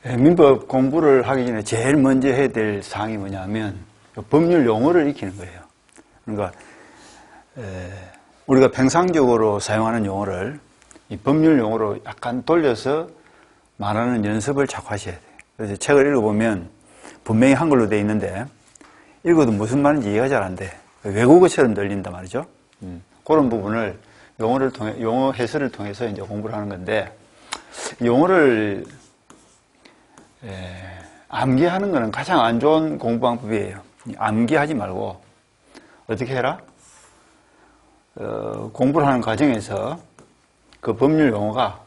민법 공부를 하기 전에 제일 먼저 해야 될 사항이 뭐냐면 법률 용어를 익히는 거예요. 그러니까 우리가 평상적으로 사용하는 용어를 이 법률 용어로 약간 돌려서 말하는 연습을 자꾸 하셔야 돼요. 그래서 책을 읽어보면 분명히 한글로 되어 있는데 읽어도 무슨 말인지 이해가 잘 안 돼. 외국어처럼 들린단 말이죠. 그런 부분을 용어 해설을 통해서 이제 공부를 하는 건데, 용어를 암기하는 것은 가장 안 좋은 공부 방법이에요. 암기하지 말고 어떻게 해라? 공부를 하는 과정에서 그 법률 용어가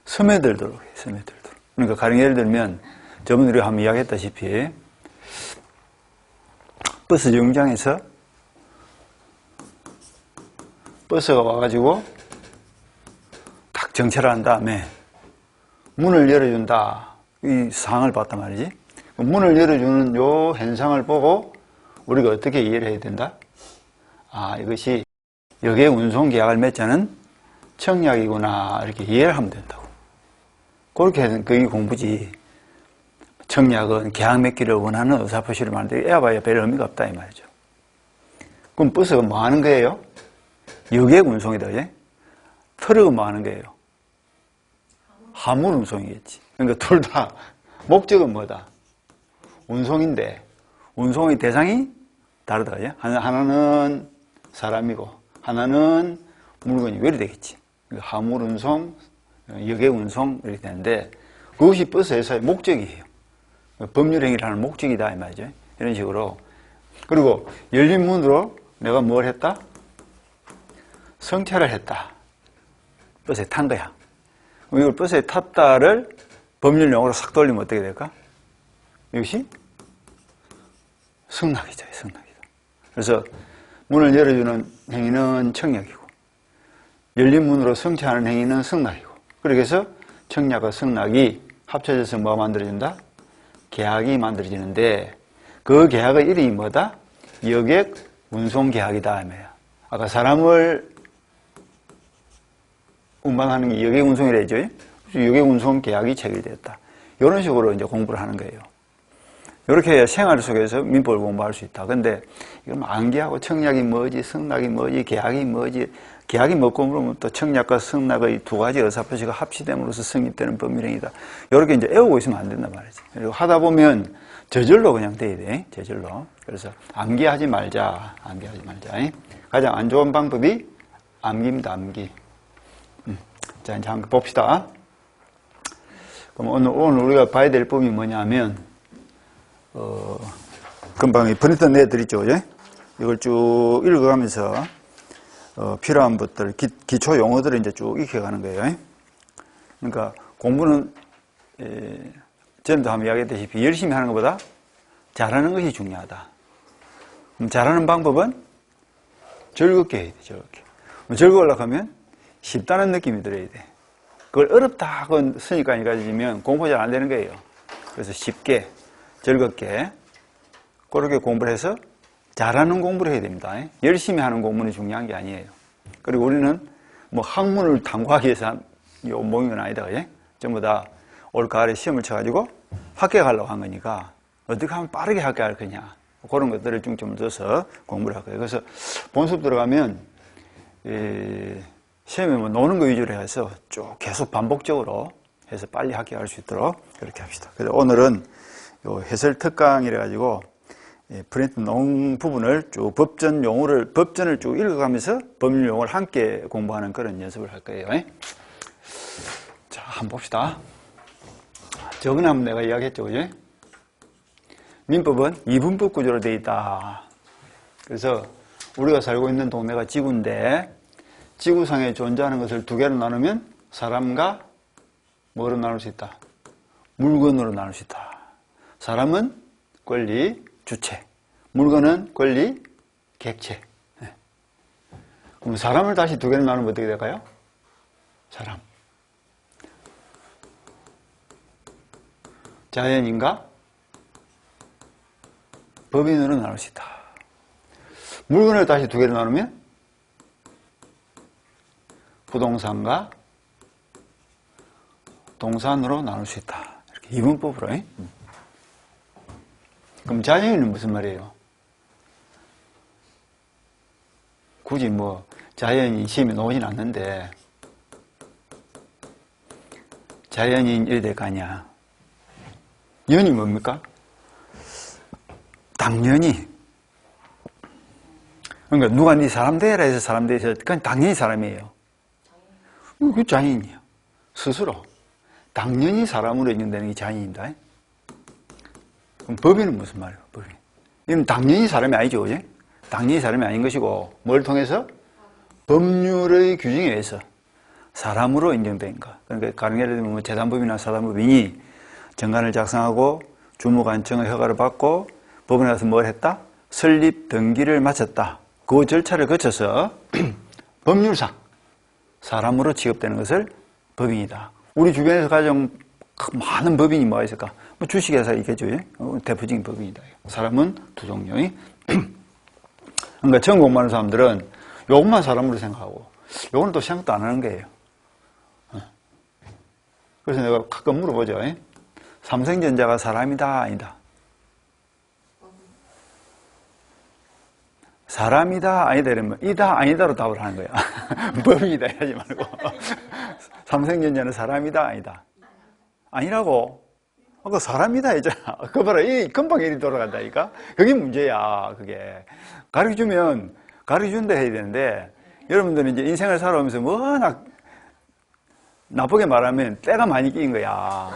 스며들도록 해요. 스며들도록. 그러니까 가령 예를 들면 저번에 우리가 한번 이야기했다시피 버스 정류장에서 버스가 와가지고 딱 정차를 한 다음에 문을 열어준다. 이 상황을 봤단 말이지. 문을 열어주는 요 현상을 보고 우리가 어떻게 이해를 해야 된다? 아, 이것이 여객 운송 계약을 맺자는 청약이구나. 이렇게 이해를 하면 된다고. 그렇게 해서 그게 공부지. 청약은 계약 맺기를 원하는 의사표시를 만드는데 애와봐야 별 의미가 없다 이 말이죠. 그럼 버스가 뭐 하는 거예요? 여객 운송이다. 예? 트럭은 뭐 하는 거예요? 화물 운송이겠지. 그러니까 둘 다 목적은 뭐다? 운송인데 운송의 대상이 다르다. 예? 하나는 사람이고 하나는 물건이 왜 이렇게 되겠지. 그러니까 화물 운송, 여객 운송 이렇게 되는데 그것이 버스 회사의 목적이에요. 법률 행위를 하는 목적이다 이 말이죠. 이런 식으로. 그리고 열린 문으로 내가 뭘 했다? 성찰을 했다. 버스에 탄 거야. 이걸 버스에 탔다를 법률 용어로 싹 돌리면 어떻게 될까? 이것이 승낙이죠. 승낙이죠. 그래서 문을 열어주는 행위는 청약이고 열린 문으로 성찰하는 행위는 승낙이고, 그렇게 해서 청약과 승낙이 합쳐져서 뭐가 만들어진다? 계약이 만들어지는데 그 계약의 이름이 뭐다? 여객 운송 계약이다. 아까 사람을 운반하는 게 여객 운송이라 했죠. 여객 운송 계약이 체결됐다. 이런 식으로 이제 공부를 하는 거예요. 이렇게 해야 생활 속에서 민법을 공부할 수 있다. 근데 이건 암기하고 청약이 뭐지, 승낙이 뭐지, 계약이 뭐지, 계약이 뭐고 그러면 또 청약과 승낙의 두 가지 의사표시가 합치됨으로써 성립되는 법률행위다. 이렇게 이제 애우고 있으면 안 된단 말이지. 그리고 하다 보면 저절로 그냥 돼야 돼. 저절로. 그래서 암기하지 말자. 암기하지 말자. 가장 안 좋은 방법이 암기입니다. 암기. 자, 이제 한번 봅시다. 그럼 오늘 우리가 봐야 될 법이 뭐냐면, 금방 프린터 내드리죠. 예? 이걸 쭉 읽어가면서, 필요한 것들, 기초 용어들을 이제 쭉 익혀가는 거예요. 그러니까 공부는, 전에도 한번 이야기했다시피 열심히 하는 것보다 잘하는 것이 중요하다. 그럼 잘하는 방법은 즐겁게 해야 돼, 즐겁게. 즐거우려고 하면 쉽다는 느낌이 들어야 돼. 그걸 어렵다 하고 선입관이 가지면 공부가 잘 안 되는 거예요. 그래서 쉽게, 즐겁게, 그렇게 공부를 해서 잘하는 공부를 해야 됩니다. 열심히 하는 공부는 중요한 게 아니에요. 그리고 우리는 뭐 학문을 탐구하기 위해서 모인 건 아니다. 예? 전부 다 올 가을에 시험을 쳐가지고 합격하려고 한 거니까 어떻게 하면 빠르게 합격할 거냐. 그런 것들을 중점을 둬서 공부를 할 거예요. 그래서 본수업 들어가면, 시험에 뭐 노는 거 위주로 해서 쭉 계속 반복적으로 해서 빨리 합격할 수 있도록 그렇게 합시다. 그래서 오늘은 요 해설 특강이라 가지고 프린트 놓은 부분을 쭉 법전을 쭉 읽어가면서 법률 용어를 함께 공부하는 그런 연습을 할 거예요. 자, 한번 봅시다. 저번에 한번 내가 이야기했죠, 그죠? 민법은 이분법 구조로 되어 있다. 그래서 우리가 살고 있는 동네가 지구인데 지구상에 존재하는 것을 두 개로 나누면 사람과 뭐로 나눌 수 있다? 물건으로 나눌 수 있다. 사람은 권리, 주체. 물건은 권리, 객체. 네. 그럼 사람을 다시 두 개로 나누면 어떻게 될까요? 사람. 자연인과 법인으로 나눌 수 있다. 물건을 다시 두 개로 나누면 부동산과 동산으로 나눌 수 있다. 이렇게 이분법으로. 그럼 자연인은 무슨 말이에요? 굳이 뭐 자연인 시험에 나오진 않는데 자연인 이래 될 거 아니야. 연이 뭡니까? 당연히. 그러니까 누가 네 사람 되라 해서 사람 되서 그건 당연히 사람이에요. 그 자연이에요. 스스로 당연히 사람으로 인정되는 게 자연입니다. 그럼 법인은 무슨 말이에요? 법인. 이건 당연히 사람이 아니죠, 그지? 당연히 사람이 아닌 것이고 뭘 통해서? 법률의 규정에 의해서 사람으로 인정된 것. 그러니까 가령 예를 들면 재단법이나 사단법인이 정관을 작성하고 주무관청의 허가를 받고 법원에 가서 뭘 했다? 설립 등기를 마쳤다. 그 절차를 거쳐서 법률상 사람으로 취급되는 것을 법인이다. 우리 주변에서 가장 많은 법인이 뭐가 있을까? 뭐 주식회사 있겠죠. 대표적인 법인이다. 사람은 두 종류. 그러니까 처음 공부하는 사람들은 요것만 사람으로 생각하고 요거는 또 생각도 안 하는 거예요. 그래서 내가 가끔 물어보죠. 삼성전자가 사람이다, 아니다? 사람이다, 아니다 이러면 이다, 아니다로 답을 하는 거야. 법인이다 하지 말고. 삼성전자는 사람이다, 아니다? 아니라고? 아까 사람이다 했잖아. 그거 봐라. 이 금방 일이 돌아간다니까? 그게 문제야, 그게. 가르쳐준다 해야 되는데, 여러분들은 이제 인생을 살아오면서 워낙 나쁘게 말하면 때가 많이 끼인 거야.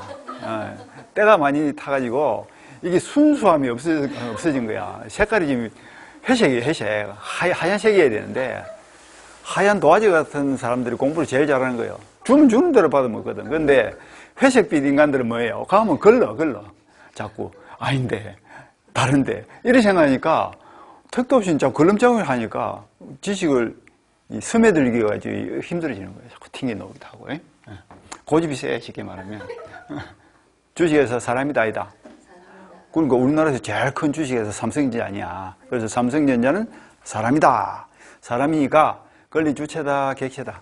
때가 많이 타가지고, 이게 순수함이 없어진 거야. 색깔이 지금 회색이에요, 회색. 하얀색이어야 되는데, 하얀 도화지 같은 사람들이 공부를 제일 잘하는 거예요. 주면 주는 대로 받아먹거든. 근데 회색빛 인간들은 뭐예요? 가면 걸러. 자꾸. 아닌데, 다른데. 이렇게 생각하니까, 택도 없이 자꾸 걸름장을 하니까 지식을 스며들기가 힘들어지는 거예요. 자꾸 튕겨 놓기도 하고. 고집이 세, 쉽게 말하면. 주식회사 사람이다, 아니다? 그러니까 우리나라에서 제일 큰 주식회사 삼성전자 아니야. 그래서 삼성전자는 사람이다. 사람이니까 권리 주체다, 객체다.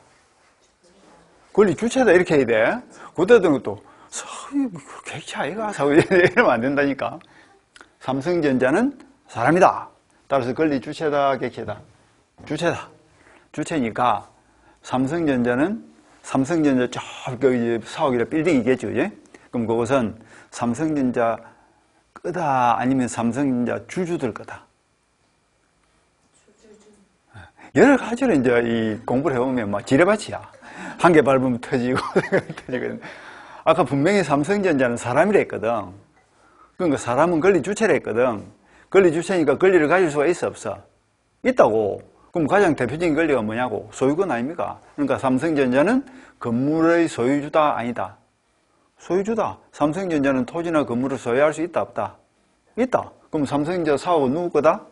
권리 주체다 이렇게 해야 돼. 그때도 또 객체 아이가 이러면 안 된다니까. 삼성전자는 사람이다. 따라서 권리 주체다, 객체다. 주체다. 주체니까 삼성전자 사옥이라 빌딩이겠죠, 이제? 그럼 그것은 삼성전자 거다 아니면 삼성전자 주주들 거다. 여러 가지로 이제 이 공부를 해보면 막 지뢰밭이야. 한 개 밟으면 터지고 터지고. 아까 분명히 삼성전자는 사람이라 했거든. 그러니까 사람은 권리 주체라 했거든. 권리 주체니까 권리를 가질 수가 있어, 없어? 있다고. 그럼 가장 대표적인 권리가 뭐냐고? 소유권 아닙니까? 그러니까 삼성전자는 건물의 소유주다, 아니다? 소유주다. 삼성전자는 토지나 건물을 소유할 수 있다, 없다? 있다. 그럼 삼성전자 사업은 누구 거다?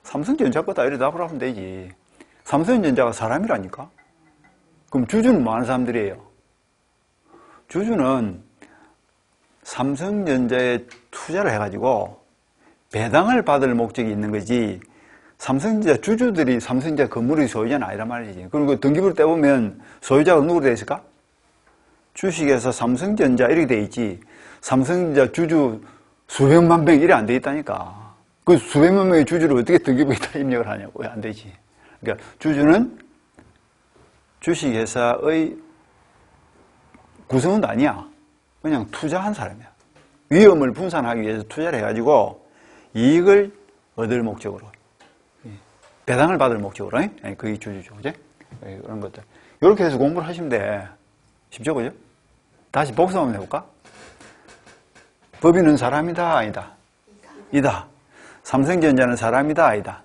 삼성전자 거다. 이렇게 답을 하면 되지. 삼성전자가 사람이라니까? 그럼 주주는 뭐 하는 사람들이에요? 주주는 삼성전자에 투자를 해가지고 배당을 받을 목적이 있는 거지, 삼성전자 주주들이 삼성전자 건물의 소유자는 아니란 말이지. 그리고 등기부를 떼보면 소유자가 누구로 되어 있을까? 주식에서 삼성전자 이렇게 되어 있지, 삼성전자 주주 수백만 명 이래 안 되어 있다니까. 그 수백만 명의 주주를 어떻게 등기부에다 입력을 하냐고. 안 되지. 그러니까 주주는 주식회사의 구성원도 아니야. 그냥 투자한 사람이야. 위험을 분산하기 위해서 투자를 해가지고 이익을 얻을 목적으로, 배당을 받을 목적으로, 그게 주주죠, 그지? 그런 것들. 이렇게 해서 공부를 하시면 돼. 쉽죠, 그죠? 다시 복수 한번 해볼까? 법인은 사람이다, 아니다? 이다. 삼성전자는 사람이다, 아니다?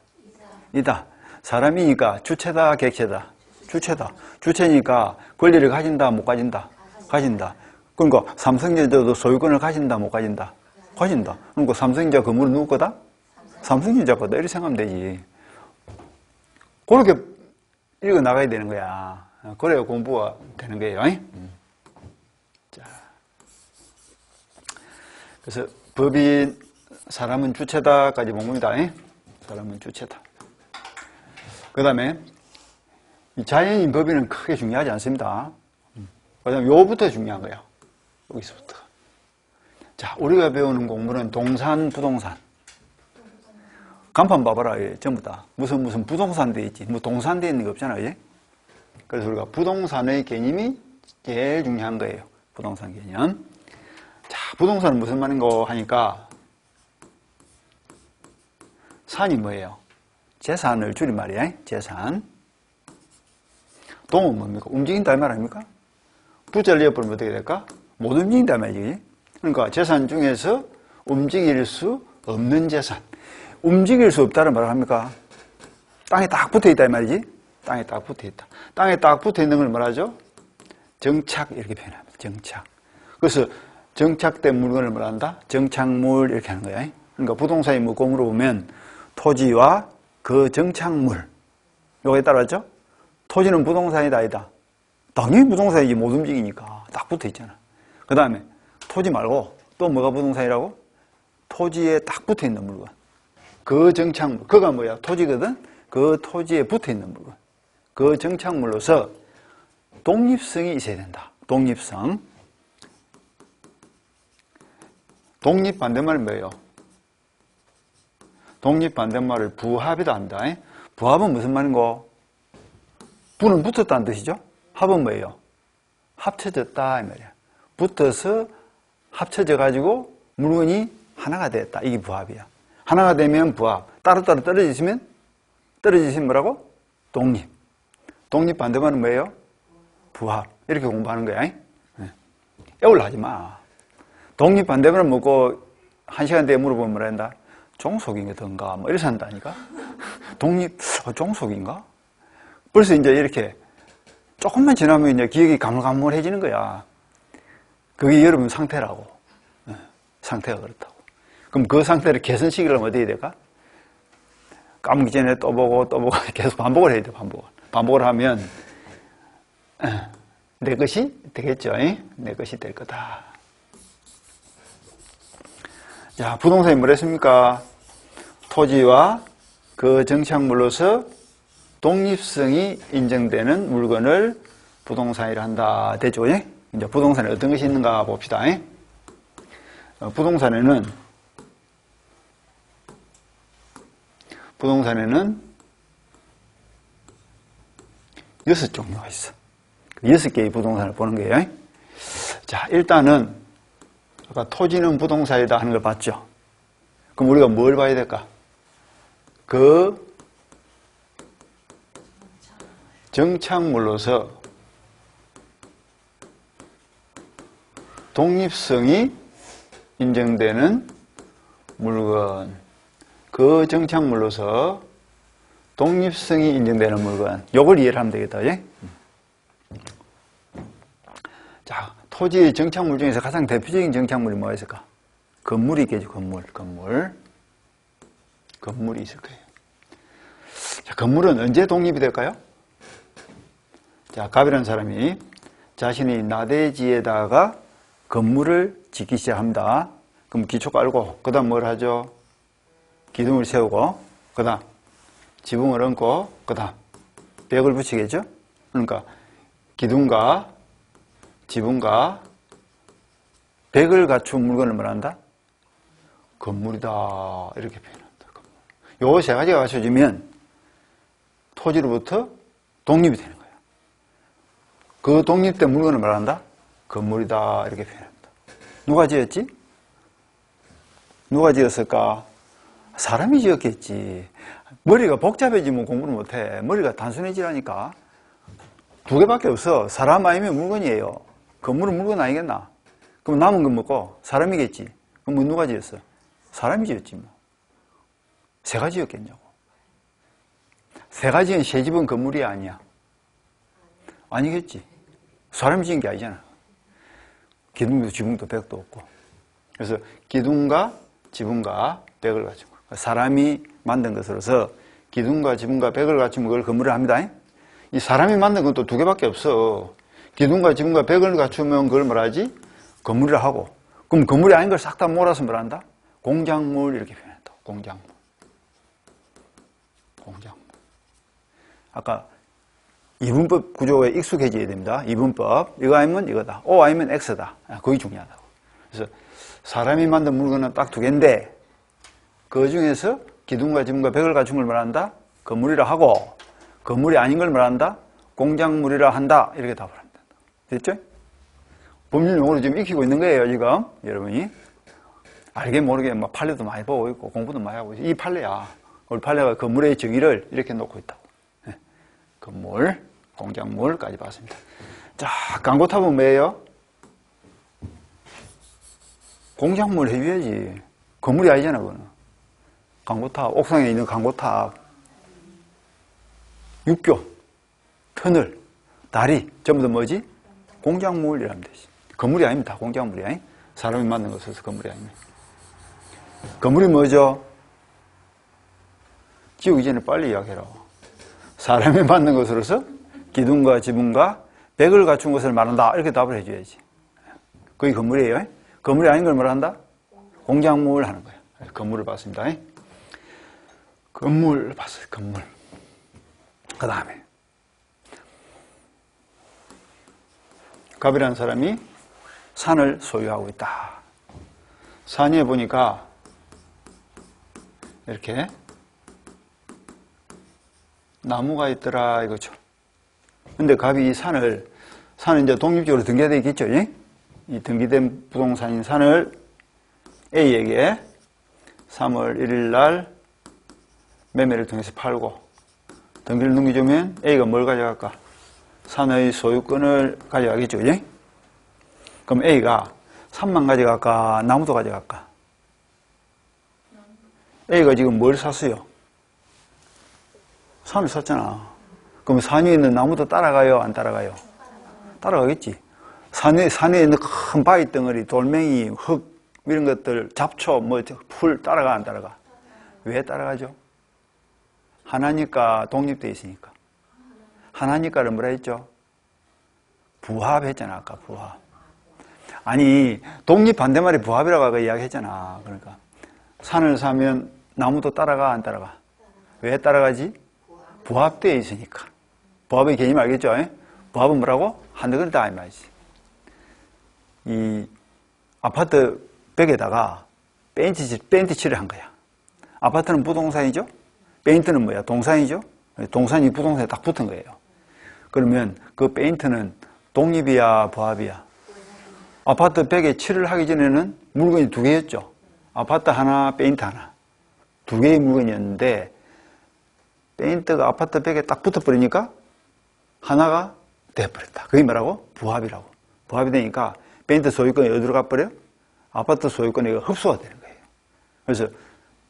이다. 사람이니까 주체다, 객체다? 주체다. 주체니까 권리를 가진다, 못 가진다? 가진다. 그러니까 삼성전자도 소유권을 가진다, 못 가진다? 가진다. 그러니까 삼성전자 건물은 누구 거다? 삼성전자 거다. 이렇게 생각하면 되지. 그렇게 읽어 나가야 되는 거야. 그래야 공부가 되는 거예요. 자, 그래서 법인, 사람은 주체다까지 본 겁니다. 사람은 주체다. 그 다음에 자연인 법인은 크게 중요하지 않습니다. 그다음에 요부터 중요한 거예요. 여기서부터. 자, 우리가 배우는 공부는 동산, 부동산. 간판 봐봐라. 예, 전부 다. 무슨 부동산 돼 있지. 뭐 동산 돼 있는 게 없잖아. 예? 그래서 우리가 부동산의 개념이 제일 중요한 거예요. 부동산 개념. 자, 부동산은 무슨 말인고 하니까 산이 뭐예요? 재산을 줄임말이야. 재산. 동은 뭡니까? 움직인다 이 말 아닙니까? 부자를 이어버리면 어떻게 될까? 못 움직인다 이 말이지. 그러니까 재산 중에서 움직일 수 없는 재산. 움직일 수 없다는 말을 합니까? 땅에 딱 붙어 있다 이 말이지. 땅에 딱 붙어 있다. 땅에 딱 붙어 있는 걸 뭐라죠? 정착 이렇게 표현합니다. 정착. 그래서 정착된 물건을 뭐란다? 정착물 이렇게 하는 거야. 그러니까 부동산이 뭐고 물어보면 토지와 그 정착물. 요거에 따랐죠? 토지는 부동산이다 아니다. 당연히 부동산이지 못 움직이니까 딱 붙어 있잖아. 그 다음에 토지 말고 또 뭐가 부동산이라고? 토지에 딱 붙어 있는 물건. 그 정착물. 그가 뭐야? 토지거든? 그 토지에 붙어 있는 물건. 그 정착물로서 독립성이 있어야 된다. 독립성. 독립 반대말은 뭐예요? 독립 반대말을 부합이다 한다. 부합은 무슨 말인고? 부는 붙었다는 뜻이죠? 합은 뭐예요? 합쳐졌다 이 말이야. 붙어서 합쳐져 가지고 물건이 하나가 됐다. 이게 부합이야. 하나가 되면 부합. 따로따로 떨어지시면 뭐라고? 독립. 독립 반대말은 뭐예요? 부합. 이렇게 공부하는 거야. 애올라 하지 마. 독립 반대말은 뭐고 한 시간 뒤에 물어보면 뭐라 한다? 종속인가 뭐 이래서 한다니까. 독립 종속인가? 벌써 이제 이렇게 조금만 지나면 이제 기억이 가물가물해지는 거야. 그게 여러분 상태라고. 상태가 그렇다고. 그럼 그 상태를 개선시키려면 어떻게 해야 될까? 까먹기 전에 또 보고 계속 반복을 해야 돼. 반복을 하면 내 것이 되겠죠. 내 것이 될 거다. 자, 부동산이 뭐랬습니까? 토지와 그 정착물로서 독립성이 인정되는 물건을 부동산이라 한다. 되죠? 이제 부동산에 어떤 것이 있는가 봅시다. 부동산에는 6종류가 있어. 6개의 부동산을 보는 거예요. 자, 일단은 아까 토지는 부동산이다 하는 걸 봤죠? 그럼 우리가 뭘 봐야 될까? 그 정착물로서 독립성이 인정되는 물건. 그 정착물로서 독립성이 인정되는 물건. 요걸 이해를 하면 되겠다. 예? 자, 토지의 정착물 중에서 가장 대표적인 정착물이 뭐가 있을까? 건물이 있겠죠. 건물이 있을 거예요. 자, 건물은 언제 독립이 될까요? 자, 갑이라는 사람이 자신이 나대지에다가 건물을 짓기 시작합니다. 그럼 기초 깔고, 그 다음 뭘 하죠? 기둥을 세우고, 그 다음 지붕을 얹고, 그 다음 벽을 붙이겠죠? 그러니까 기둥과 지붕과 벽을 갖춘 물건을 말한다? 건물이다. 이렇게 표현한다. 요 세 가지가 갖춰지면 토지로부터 독립이 되는 거예요. 그 독립된 물건을 말한다? 건물이다. 이렇게 표현합니다. 누가 지었지? 누가 지었을까? 사람이 지었겠지. 머리가 복잡해지면 공부를 못해. 머리가 단순해지라니까. 두 개밖에 없어. 사람 아니면 물건이에요. 건물은 물건 아니겠나? 그럼 남은 건 뭐고? 사람이겠지. 그럼 뭐 누가 지었어? 사람이 지었지 뭐. 새가 지었겠냐고. 새가 지은 새 집은 건물이 아니야. 아니겠지. 사람이 지은 게 아니잖아. 기둥도 지붕도 벽도 없고. 그래서 기둥과 지붕과 벽을 갖춘 거. 사람이 만든 것으로서 기둥과 지붕과 벽을 갖춘 걸 건물을 합니다. 이 사람이 만든 건 또 두 개밖에 없어. 기둥과 지붕과 벽을 갖추면 그걸 뭐라지? 건물이라 하고. 그럼 건물이 아닌 걸 싹 다 몰아서 뭐란다? 공작물 이렇게 표현한다. 공작물. 아까 이분법 구조에 익숙해져야 됩니다. 이분법. 이거 아니면 이거다. O 아니면 X다. 그게 중요하다고. 그래서 사람이 만든 물건은 딱 두 개인데 그 중에서 기둥과 지붕과 벽을 갖춘 걸 말한다. 건물이라 하고 건물이 아닌 걸 말한다. 공작물이라 한다. 이렇게 답을 합니다. 됐죠? 법률 용어를 지금 익히고 있는 거예요, 지금. 여러분이. 알게 모르게 막 판례도 많이 보고 있고 공부도 많이 하고 있고. 이 판례야. 우리 판례가 건물의 정의를 이렇게 놓고 있다고. 네. 건물, 공작물까지 봤습니다. 자, 광고탑은 뭐예요? 공작물 해줘야지. 건물이 아니잖아, 그거는. 광고탑, 옥상에 있는 광고탑. 육교, 터널, 다리, 전부 다 뭐지? 공작물이라면 되지. 건물이 아닙니다. 공작물이 아니. 사람이 만든 것에서 건물이 아닙니다. 건물이 뭐죠? 지우기 전에 빨리 이야기해라. 사람이 만든 것으로서 기둥과 지붕과 벽을 갖춘 것을 말한다. 이렇게 답을 해줘야지. 그게 건물이에요. 건물이 아닌 걸 말한다? 공작물 하는 거예요. 건물을 봤습니다. 건물 봤어요. 건물. 그 다음에 갑이라는 사람이 산을 소유하고 있다. 산 위에 보니까 이렇게 나무가 있더라 이거죠. 근데 갑이 이 산은 이제 독립적으로 등기되어 있겠죠. 이 등기된 부동산인 산을 A에게 3월 1일 날 매매를 통해서 팔고 등기를 넘겨주면 A가 뭘 가져갈까? 산의 소유권을 가져가겠죠. 그럼 A가 산만 가져갈까? 나무도 가져갈까? A가 지금 뭘 샀어요? 산을 샀잖아. 그럼 산 위에 있는 나무도 따라가요? 안 따라가요? 따라가겠지. 산 위에 있는 큰 바위 덩어리, 돌멩이, 흙 이런 것들, 잡초, 풀 따라가 안 따라가? 왜 따라가죠? 하나니까 독립되어 있으니까. 하나니까를 뭐라 했죠? 부합했잖아, 아까 부합. 아니, 독립 반대말이 부합이라고 아까 이야기했잖아. 그러니까 산을 사면 나무도 따라가 안 따라가? 왜 따라가지? 부합되어 있으니까. 부합의 개념 알겠죠? 부합은 뭐라고? 한덕이다 이 말이지. 이 아파트 벽에다가 페인트 칠을 한 거야. 아파트는 부동산이죠? 페인트는 뭐야? 동산이죠? 동산이 부동산에 딱 붙은 거예요. 그러면 그 페인트는 독립이야, 부합이야? 아파트 벽에 칠을 하기 전에는 물건이 두 개였죠. 아파트 하나, 페인트 하나. 두 개의 물건이었는데 페인트가 아파트 벽에 딱 붙어버리니까 하나가 돼버렸다. 그게 뭐라고? 부합이라고. 부합이 되니까 페인트 소유권이 어디로 가버려요? 아파트 소유권이 흡수가 되는 거예요. 그래서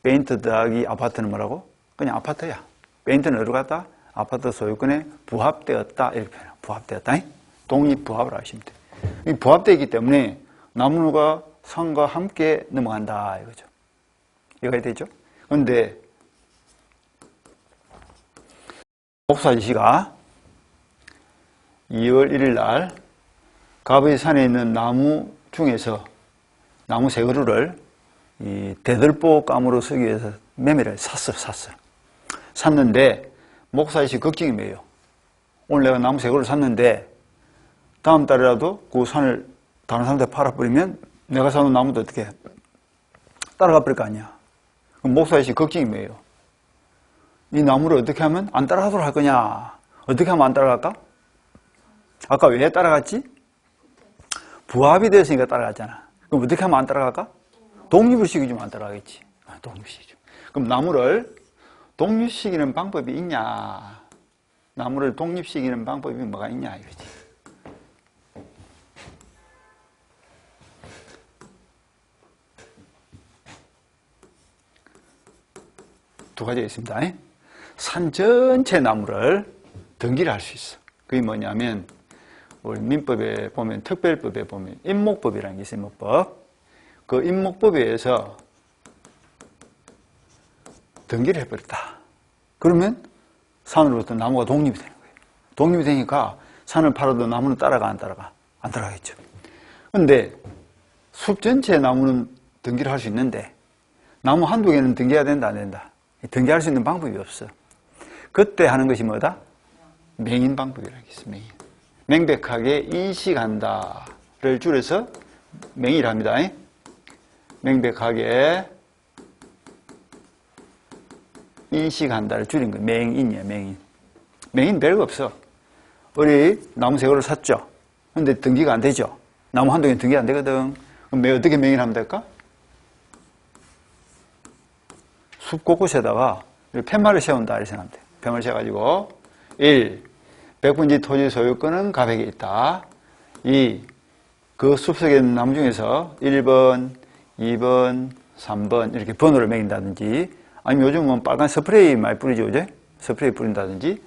페인트 더하기 아파트는 뭐라고? 그냥 아파트야. 페인트는 어디로 갔다? 아파트 소유권에 부합되었다. 이렇게 표현해요. 부합되었다. 독립부합을 하시면 돼요. 부합되어 있기 때문에 나무가 산과 함께 넘어간다. 이거죠. 이해가 되죠? 그런데 목사 아저씨가 2월 1일 날 갑의 산에 있는 나무 중에서 나무 세 그루를 이 대들보 감으로 쓰기 위해서 매매를 샀어. 샀는데 목사 아저씨 걱정이 뭐예요? 오늘 내가 나무 세 그루를 샀는데 다음 달이라도 그 산을 다른 사람한테 팔아버리면 내가 사는 나무도 어떻게 해? 따라가 버릴 거 아니야. 그럼 목사 아저씨 걱정이 뭐예요? 이 나무를 어떻게 하면 안 따라가도록 할 거냐? 어떻게 하면 안 따라갈까? 아까 왜 따라갔지? 부합이 되었으니까 따라갔잖아. 그럼 어떻게 하면 안 따라갈까? 독립을 시키면 안 따라가겠지. 독립시키죠. 그럼 나무를 독립시키는 방법이 있냐? 나무를 독립시키는 방법이 뭐가 있냐? 이거지. 두 가지가 있습니다. 산 전체 나무를 등기를 할 수 있어. 그게 뭐냐면 우리 민법에 보면 특별법에 보면 임목법이라는 게 있어요. 임목법. 그 임목법에 의해서 등기를 해버렸다. 그러면 산으로부터 나무가 독립이 되는 거예요. 독립이 되니까 산을 팔아도 나무는 따라가 안 따라가? 안 따라가겠죠. 그런데 숲 전체의 나무는 등기를 할 수 있는데 나무 한두 개는 등기해야 된다 안 된다? 등기할 수 있는 방법이 없어. 그때 하는 것이 뭐다? 맹인 방법이라는 게 있어. 맹인. 명백하게 인식한다를 줄여서 맹이랍니다. 명백하게 인식한다를 줄인 거예요. 맹인이에요, 맹인. 맹인 별거 없어. 우리 나무 새거를 샀죠. 근데 등기가 안 되죠. 나무 한 동에 등기 안 되거든. 그럼 어떻게 맹인하면 될까? 숲 곳곳에다가 팻말을 세운다 이렇게 생각하면 돼. 팻말을 세워가지고 1. 백분지 토지 소유권은 갑에게 있다. 2. 그 숲속에 있는 나무 중에서 1번, 2번, 3번 이렇게 번호를 매긴다든지 아니면 요즘은 빨간 스프레이 많이 뿌리죠, 그제? 스프레이 뿌린다든지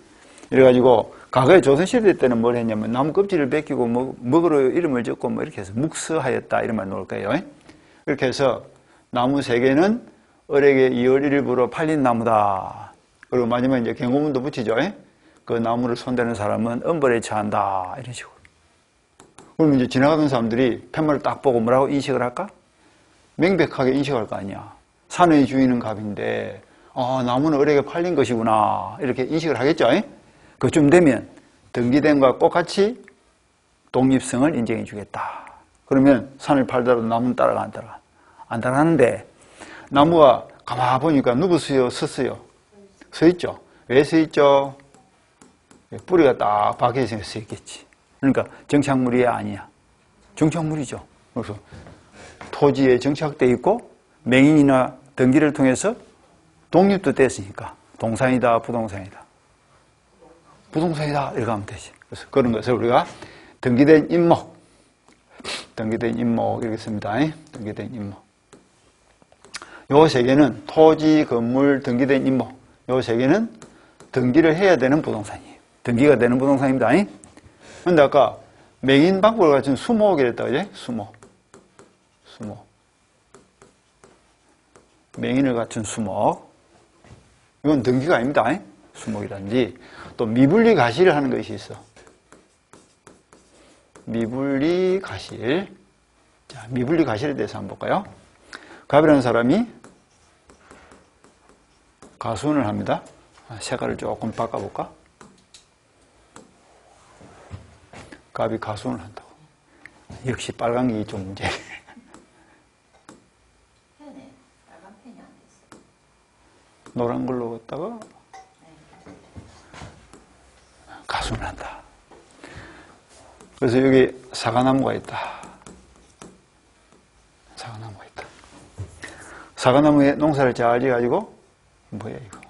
이래가지고 과거에 조선시대 때는 뭘 했냐면 나무 껍질을 벗기고 먹으로 이름을 적고 뭐 이렇게 해서 묵서하였다 이런 말 놓을 거예요. 이렇게 해서 나무 3개는 을에게 2월 1일부로 팔린 나무다. 그리고 마지막에 이제 경고문도 붙이죠. 그 나무를 손대는 사람은 엄벌에 처한다. 이런 식으로. 그럼 이제 지나가던 사람들이 팻말을 딱 보고 뭐라고 인식을 할까? 명백하게 인식할 거 아니야. 산의 주인은 갑인데, 나무는 을에게 팔린 것이구나. 이렇게 인식을 하겠죠. 그쯤 되면 등기된 것과 똑같이 독립성을 인정해 주겠다. 그러면 산을 팔더라도 나무는 따라가, 안 따라가? 안 따라가는데, 나무가 가만 보니까 누부수요, 서수요? 서 있죠. 왜 서 있죠? 뿌리가 딱 박혀 있으니까 서 있겠지. 그러니까 정착물이 아니야. 정착물이죠. 그래서 토지에 정착되어 있고 맹인이나 등기를 통해서 독립도 됐으니까 동산이다, 부동산이다. 부동산이다 이렇게 하면 되지. 그래서 그런 것을 우리가 등기된 임목 이렇게 씁니다. 등기된 임목. 요 3개는 토지, 건물, 등기된 임목. 요 3개는 등기를 해야 되는 부동산이에요. 등기가 되는 부동산입니다. 근데 아까 맹인 방법을 가진 수목이라 했다, 그지? 수목. 맹인을 갖춘 수목. 이건 등기가 아닙니다. 수목이라든지. 또 미분리 가실을 하는 것이 있어. 미분리 가실. 자, 미분리 가실에 대해서 한번 볼까요? 갑이라는 사람이 가수원을 합니다. 색깔을 조금 바꿔볼까? 갑이 가수원을 한다고. 역시 빨간 게 좀 문제. 빨간 펜이 안 됐어. 노란 걸로 갖다가 가수원을 한다. 그래서 여기 사과나무가 있다. 사과나무가 있다. 사과나무에 농사를 잘 지어가지고 뭐야 이거?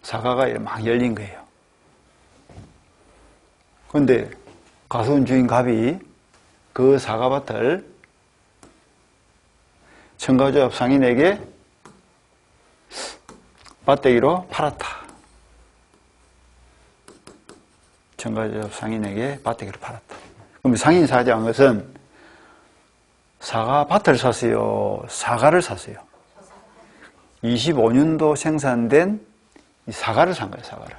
사과가 막 열린 거예요. 그런데 가수원 주인 갑이 그 사과밭을 청가조합 상인에게 밭대기로 팔았다. 청가조합 상인에게 밭대기로 팔았다. 그럼 상인 사자한 것은 사과밭을 샀어요? 사과를 샀어요? 25년도 생산된 이 사과를 산 거예요, 사과를.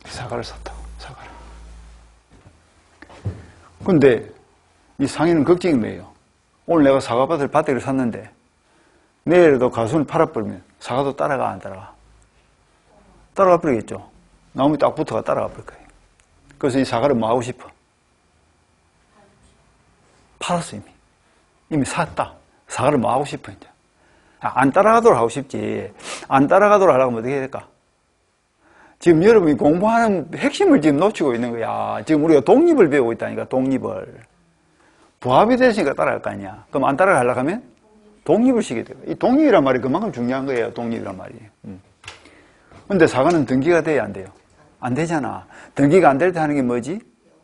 사과를 샀다고, 사과를. 근데 이 상인은 걱정이 뭐예요? 오늘 내가 사과밭을 밭대기를 샀는데 내일도 가수를 팔아버리면 사과도 따라가, 안 따라가? 따라가 버리겠죠. 나무에 딱 붙어가 따라가 버릴 거예요. 그래서 이 사과를 뭐 하고 싶어? 팔았어, 이미 샀다. 사과를 뭐 하고 싶어, 이제. 안 따라가도록 하고 싶지. 안 따라가도록 하려면 어떻게 해야 될까? 지금 여러분이 공부하는 핵심을 지금 놓치고 있는 거야. 지금 우리가 독립을 배우고 있다니까, 독립을. 부합이 됐으니까 따라갈 거 아니야. 그럼 안 따라가려고 하면 독립을 시키게 돼요. 이 독립이란 말이 그만큼 중요한 거예요, 독립이란 말이. 근데 사과는 등기가 돼야 안 돼요? 안 되잖아. 등기가 안 될 때 하는 게 뭐지?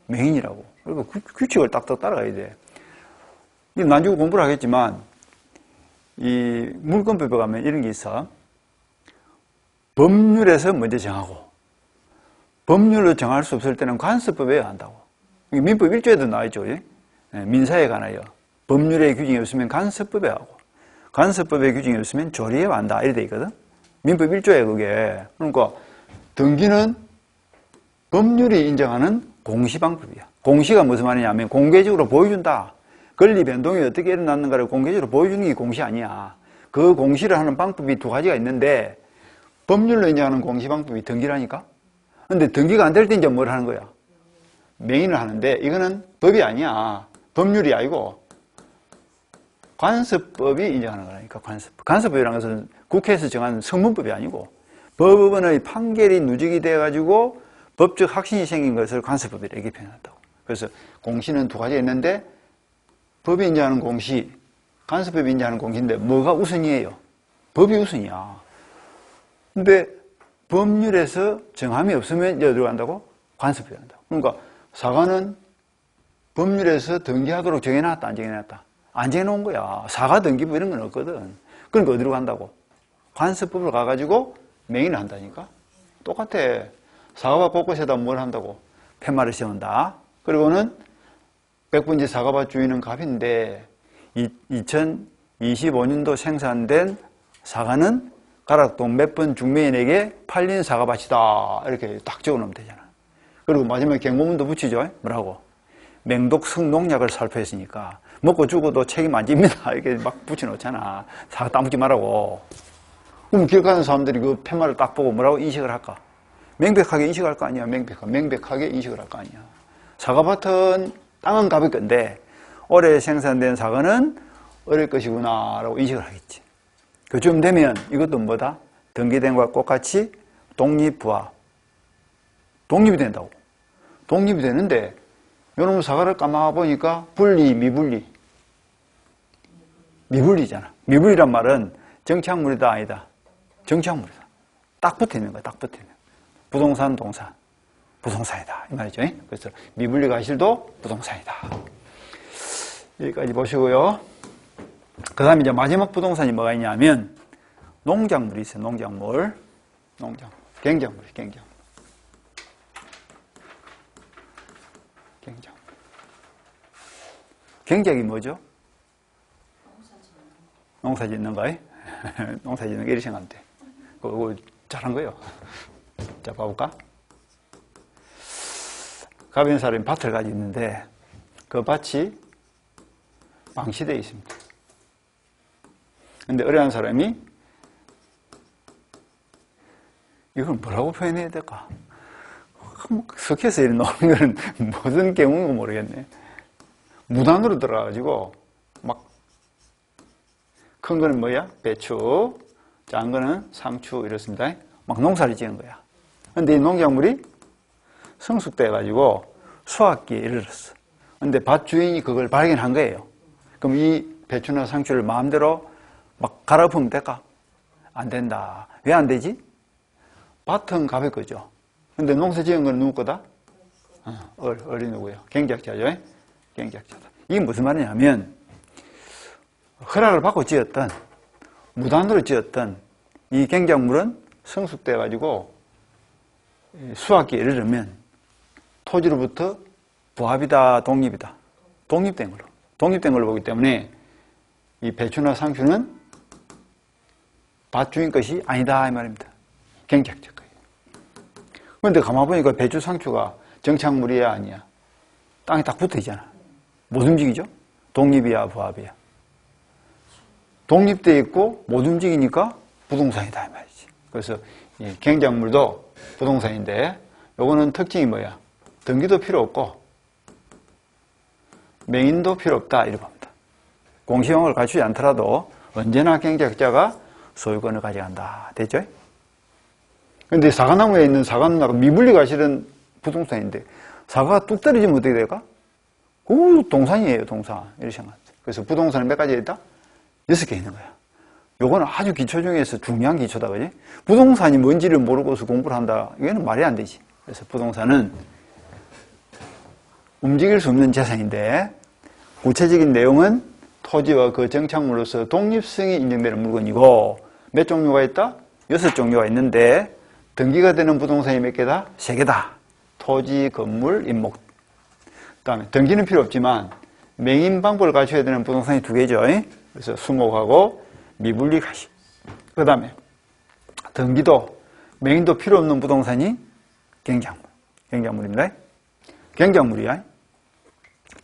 맹인이라고. 그리고 규칙을 딱딱 따라가야 돼. 나중에 공부를 하겠지만, 이 물권법에 가면 이런 게 있어. 법률에서 먼저 정하고, 법률로 정할 수 없을 때는 관습법에 해야 한다고. 민법 1조에도 나와있죠. 민사에 관하여 법률의 규정이 없으면 간섭법에 하고, 간섭법의 규정이 없으면 조리에 한다. 이렇게 돼 있거든. 민법 1조에 그게. 그러니까 등기는 법률이 인정하는 공시방법이야. 공시가 무슨 말이냐면 공개적으로 보여준다. 권리 변동이 어떻게 일어났는가를 공개적으로 보여주는 게 공시 아니야. 그 공시를 하는 방법이 2가지가 있는데, 법률로 인정하는 공시방법이 등기라니까? 근데 등기가 안 될 때 이제 뭘 하는 거야? 맹인을 하는데 이거는 법이 아니야. 법률이 아니고 관습법이 인정하는 거라니까. 관습법이라는 것은 국회에서 정한 성문법이 아니고 법원의 판결이 누적이 돼가지고 법적 확신이 생긴 것을 관습법이라 이렇게 표현한다고. 그래서 공시는 두 가지가 있는데 법이 인정하는 공시, 관습법이 인정하는 공시인데 뭐가 우선이에요? 법이 우선이야. 근데 법률에서 정함이 없으면 이제 어디로 간다고? 관습법이 간다고. 그러니까 사과는 법률에서 등기하도록 정해놨다, 안 정해놨다? 안 정해놓은 거야. 사과 등기부 이런 건 없거든. 그러니까 어디로 간다고? 관습법으로 가가지고 맹인을 한다니까? 똑같아. 사과밭 곳곳에다 뭘 한다고? 팻말을 씌운다. 그리고는 백분지 사과밭 주인은 갑인데 2025년도 생산된 사과는 가락동 몇 번 중매인에게 팔린 사과밭이다. 이렇게 딱 적어놓으면 되잖아. 그리고 마지막에 경고문도 붙이죠. 뭐라고? 맹독성 농약을 살포했으니까 먹고 죽어도 책임 안 집니다. 이렇게 막 붙여놓잖아. 사과 따먹지 말라고. 그럼 기억하는 사람들이 그 팻말을 딱 보고 뭐라고 인식을 할까? 명백하게 인식할 거 아니야. 명백하게 인식을 할 거 아니야. 사과밭은 땅은 가볼 건데 올해 생산된 사과는 어릴 것이구나 라고 인식을 하겠지. 그쯤 되면 이것도 뭐다? 등기된 것과 똑같이 독립부합. 독립이 된다고. 독립이 되는데 요놈 사과를 까마보니까 분리, 미분리. 미분리잖아. 미분리란 말은 정착물이다 아니다. 정착물이다. 딱 붙어있는 거야. 딱 붙어있는 거야. 부동산, 동산. 부동산이다. 이 말이죠. 그래서 미분리 과실도 부동산이다. 여기까지 보시고요. 그 다음에 이제 마지막 부동산이 뭐가 있냐면 농작물이 있어요. 농작물. 갱작물. 갱작이 뭐죠? 농사 짓는 거예요? 농사 짓는 거 이렇게 생각하면 돼. 그거 잘한 거예요. 자, 봐볼까? 가변 사람이 밭을 가지고 있는데 그 밭이 방치되어 있습니다. 근데 어려운 사람이 이걸 뭐라고 표현해야 될까? 석회에서 이렇게 나오는 거는 무슨 경우인가 모르겠네. 무단으로 들어가가지고 막 큰 거는 뭐야? 배추, 작은 거는 상추 이렇습니다. 막 농사를 지은 거야. 근데 이 농작물이 성숙돼가지고 수확기에 이르렀어. 근데 밭 주인이 그걸 발견한 거예요. 그럼 이 배추나 상추를 마음대로 막 갈아엎으면 될까? 안 된다. 왜 안 되지? 밭은 가볼 거죠. 근데 농사 지은 건 누구 거다? 어린 누구예요? 갱작자죠. 갱작자다. 이게 무슨 말이냐면 허락을 받고 지었던 무단으로 지었던 이 갱작물은 성숙돼 가지고 수확기에 이르르면 토지로부터 부합이다, 독립이다. 독립된 걸로 보기 때문에 이 배추나 상추는 밭 주인 것이 아니다 이 말입니다. 갱작자 거예요. 그런데 가만 보니까 배추, 상추가 정착물이야 아니야? 땅에 딱 붙어 있잖아. 못 움직이죠? 독립이야, 부합이야? 독립돼 있고 못 움직이니까 부동산이다 이 말이지. 그래서 이 갱작물도 부동산인데 요거는 특징이 뭐야? 등기도 필요 없고 맹인도 필요 없다 이렇게 봅니다. 공시형을 갖추지 않더라도 언제나 갱작자가 소유권을 가져간다. 됐죠? 근데 사과나무에 있는 사과는 미분리 과실은 부동산인데 사과가 뚝 떨어지면 어떻게 될까? 그 동산이에요, 동산. 이렇게 생각합니다. 그래서 부동산은 몇 가지 있다? 6개 있는 거야. 요거는 아주 기초 중에서 중요한 기초다, 그지? 부동산이 뭔지를 모르고서 공부를 한다. 이거는 말이 안 되지. 그래서 부동산은 움직일 수 없는 재산인데 구체적인 내용은 토지와 그 정착물로서 독립성이 인정되는 물건이고 몇 종류가 있다? 6종류가 있는데 등기가 되는 부동산이 몇 개다? 3개다. 토지, 건물, 임목. 그 다음에 등기는 필요 없지만 맹인 방법을 갖춰야 되는 부동산이 2개죠. 그래서 수목하고 미분리 가시. 그 다음에 등기도 맹인도 필요 없는 부동산이 갱작물입니다. 갱작물이야.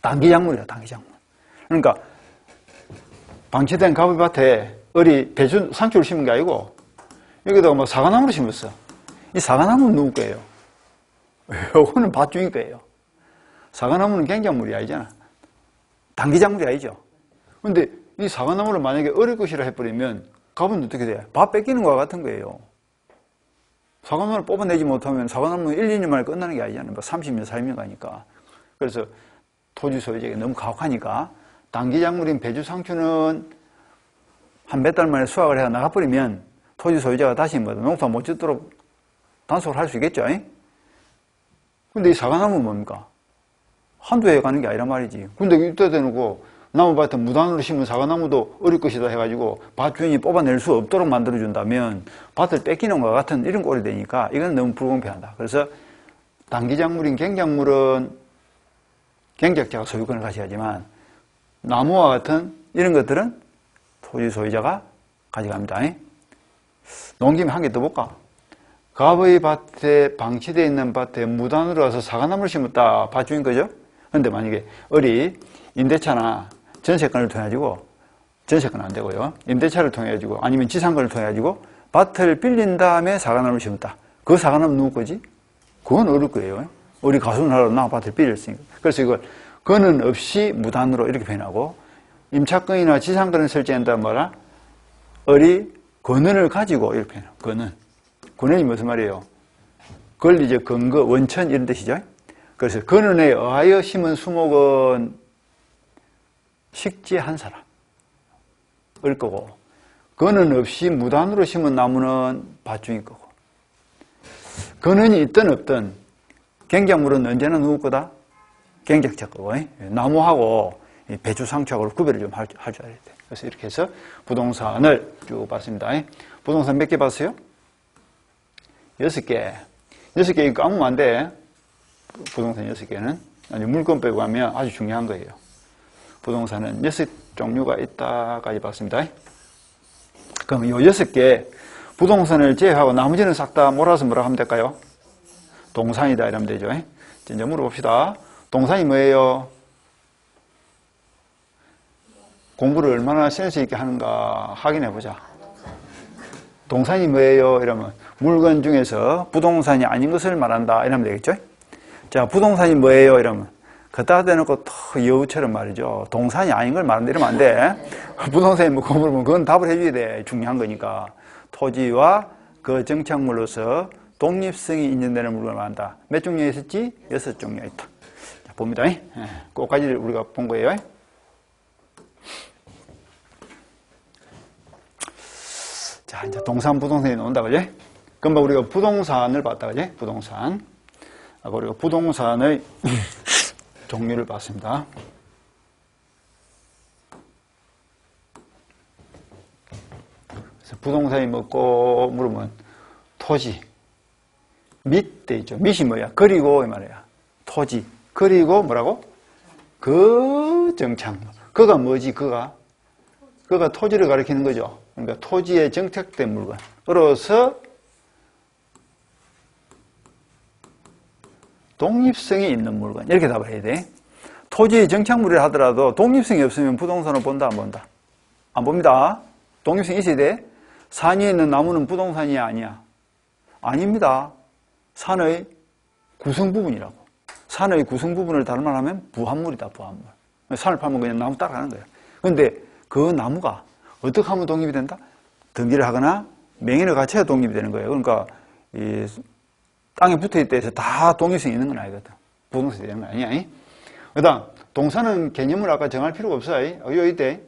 단기작물이야, 단기작물. 그러니까 방치된 가을밭에 배추, 상추를 심은 게 아니고 여기다가 뭐 사과나무를 심었어. 이 사과나무는 누구 거예요? 요거는 밭주인 거예요. 사과나무는 갱작물이 아니잖아. 단기작물이 아니죠. 근데 이 사과나무를 만약에 어릴 것이라 해버리면 값은 어떻게 돼? 밭 뺏기는 거와 같은 거예요. 사과나무를 뽑아내지 못하면 사과나무는 1, 2년 만에 끝나는 게 아니잖아요. 뭐 30년, 40년 가니까. 그래서 토지 소유자가 너무 가혹하니까 단기작물인 배주 상추는 한 몇 달 만에 수확을 해서 나가버리면 토지 소유자가 다시 뭐 농사 못 짓도록 단속을 할 수 있겠죠. 근데 이 사과나무는 뭡니까? 한두 해 가는 게 아니란 말이지. 근데 이때 대놓고 나무밭에 무단으로 심은 사과나무도 어릴 것이다 해가지고 밭 주인이 뽑아낼 수 없도록 만들어준다면 밭을 뺏기는 것과 같은 이런 꼴이 되니까 이건 너무 불공평하다. 그래서 단기작물인 갱작물은 갱작자가 소유권을 가져야지만 나무와 같은 이런 것들은 토지 소유자가 가져갑니다. 농김에 한 개 더 볼까? 갑의 밭에 방치되어 있는 밭에 무단으로 와서 사과나무를 심었다. 밭 주인 거죠? 근데 만약에 어리 임대차나 전세권을 통해 가지고, 전세권은 안 되고요. 임대차를 통해 가지고 아니면 지상권을 통해 가지고 밭을 빌린 다음에 사과나무를 심었다. 그 사과나무 누구 거지? 그건 어릴 거예요. 우리 가수하러 나 밭을 빌렸으니까. 그래서 이걸 권은 없이 무단으로 이렇게 표현하고, 임차권이나 지상권을 설정한다면 뭐라? 어리 권한을 가지고 이렇게 표현해요. 권한. 권한이 무슨 말이에요? 권리적 근거, 원천 이런 뜻이죠. 그래서 권한에 의하여 심은 수목은 식지 한 사람 을 거고, 권한 없이 무단으로 심은 나무는 밭주인 거고, 권한이 있든 없든 갱작물은 언제나 누구 거다? 갱작자 거고. 나무하고 배추 상추하고 구별을 좀 할 줄 알아야 돼. 그래서 이렇게 해서 부동산을 쭉 봤습니다. 부동산 몇 개 봤어요? 6개. 6개 이거 까먹으면 안 돼. 부동산 6개는. 물건 빼고 하면 아주 중요한 거예요. 부동산은 6종류가 있다까지 봤습니다. 그럼 이 6개 부동산을 제외하고 나머지는 싹 다 몰아서 뭐라 하면 될까요? 동산이다 이러면 되죠. 이제 물어봅시다. 동산이 뭐예요? 공부를 얼마나 센스 있게 하는가 확인해 보자. 동산이 뭐예요? 이러면 물건 중에서 부동산이 아닌 것을 말한다 이러면 되겠죠. 자, 부동산이 뭐예요? 이러면 그따 대놓고 또 여우처럼 말이죠. 동산이 아닌 걸 말한다 이러면 안 돼. 부동산이 뭐고 물으면 그건 답을 해줘야 돼. 중요한 거니까. 토지와 그 정착물로서 독립성이 인정되는 물건을 말한다. 몇 종류가 있었지? 6종류가 있다. 자, 봅니다. 그까지를 우리가 본 거예요. 자, 이제 동산, 부동산이 나온다, 그지? 그럼 우리가 부동산을 봤다, 그지? 부동산. 그리고 부동산의 종류를 봤습니다. 그래서 부동산이 뭐고 물으면 토지, 밑 돼 있죠. 밑이 뭐야? 그리고 이 말이야. 토지. 그리고 뭐라고? 그 정착물. 그가 뭐지? 그가 토지를 가리키는 거죠. 그러니까 토지에 정착된 물건으로서 독립성이 있는 물건. 이렇게 답을 해야 돼. 토지의 정착물이라 하더라도 독립성이 없으면 부동산을 본다, 안 본다? 안 봅니다. 독립성이 있어야 돼. 산 위에 있는 나무는 부동산이 아니야. 아닙니다. 산의 구성 부분이라고. 산의 구성 부분을 다른 말 하면 부합물이다, 부합물. 산을 파면 그냥 나무 따라가는 거야. 근데 그 나무가 어떻게 하면 독립이 된다? 등기를 하거나 명의를 갖춰야 독립이 되는 거예요. 그러니까 이 땅에 붙어있다 해서 다 독립성이 있는 건 아니거든. 부동산이 되는 거 아니야. 그 다음 동산은 개념을 아까 정할 필요가 없어요. 여기 때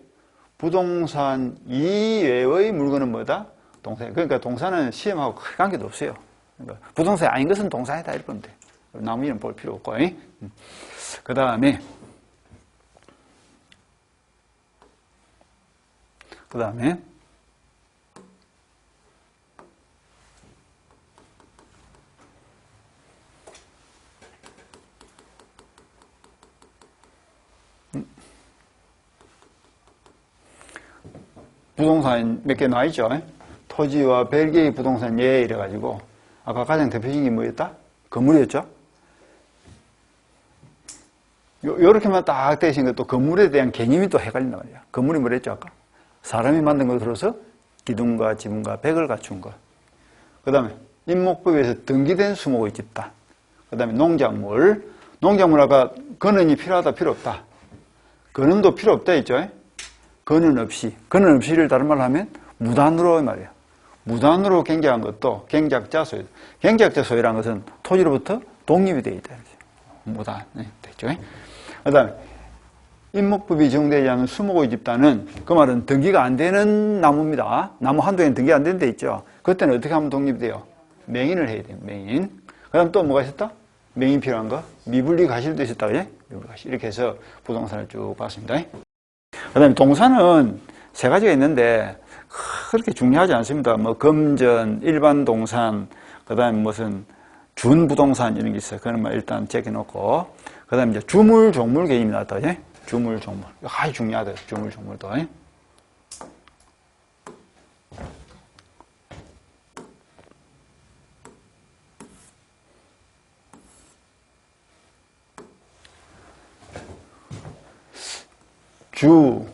부동산 이외의 물건은 뭐다? 동산. 그러니까 동산은 시험하고 크게 관계도 없어요. 그러니까 부동산이 아닌 것은 동산이다 이렇게 보면 돼. 나무 이름 볼 필요 없고. 그 다음에 부동산 몇 개 나와있죠. 토지와 별개의 부동산 예 이래가지고 아까 가장 대표적인 게 뭐였다? 건물이었죠. 요렇게만 딱 되신 것도 건물에 대한 개념이 또 헷갈린단 말이야. 건물이 뭐랬죠 아까? 사람이 만든 것으로서 기둥과 지붕과 벽을 갖춘 것. 그 다음에 임목법에서 등기된 수목의 집단. 그 다음에 농작물. 농작물 아까 근원이 필요하다, 필요 없다. 근원도 필요 없다 했죠. 근원 없이. 근원 없이를 다른 말로 하면 무단으로 말이에요. 무단으로 경작한 것도 경작자 소유. 경작자 소유라는 것은 토지로부터 독립이 되어 있다. 무단. 됐죠. 그 다음에 임목법이 적용되지 않은 수목의 집단은 그 말은 등기가 안 되는 나무입니다. 나무 한두 개는 등기 안 되는 데 있죠. 그때는 어떻게 하면 독립이 돼요? 맹인을 해야 돼요. 맹인. 그 다음 또 뭐가 있었다? 맹인 필요한 거? 미분리 가실도 있었다. 그지? 미분리 가실. 이렇게 해서 부동산을 쭉 봤습니다. 그 다음에 동산은 세 가지가 있는데 그렇게 중요하지 않습니다. 뭐 금전, 일반 동산, 그 다음에 무슨 준부동산 이런 게 있어요. 그런 말 일단 제껴놓고 그 다음에 이제 주물, 종물 개념이 나왔다. 그지? 주물, 종물. 이거 아주 중요하다. 주물, 종물도. 주,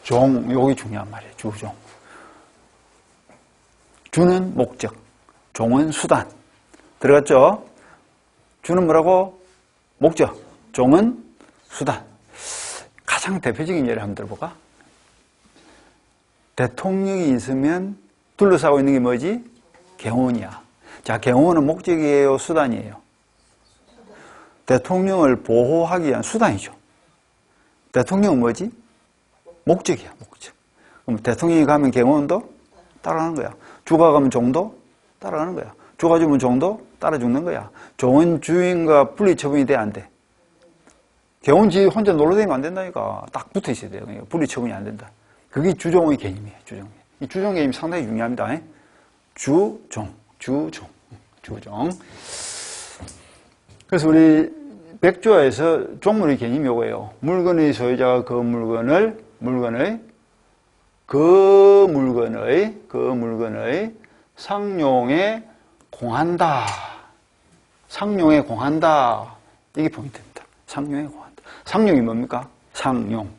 종, 여기 중요한 말이에요. 주, 종. 주는 목적, 종은 수단. 들어갔죠? 주는 뭐라고? 목적, 종은 수단. 가장 대표적인 예를 한번 들어볼까? 대통령이 있으면 둘러싸고 있는 게 뭐지? 경호원이야. 자, 경호원은 목적이에요? 수단이에요? 대통령을 보호하기 위한 수단이죠. 대통령은 뭐지? 목적이야, 목적. 그럼 대통령이 가면 경호원도 따라가는 거야. 주가 가면 종도 따라가는 거야. 주가 주면 종도 따라 죽는 거야. 종은 주인과 분리 처분이 돼, 안 돼? 경호원지 혼자 놀러 다니면 안 된다니까. 딱 붙어 있어야 돼요. 그러니까 분리 처분이 안 된다. 그게 주종의 개념이에요, 주종. 이 주종 개념이 상당히 중요합니다. 주종, 주종, 주종. 그래서 우리 백조에서 종물의 개념이 이거예요. 물건의 소유자가 그 물건의 상용에 공한다. 상용에 공한다. 이게 포인트입니다. 상용에 공한다. 상용이 뭡니까? 상용.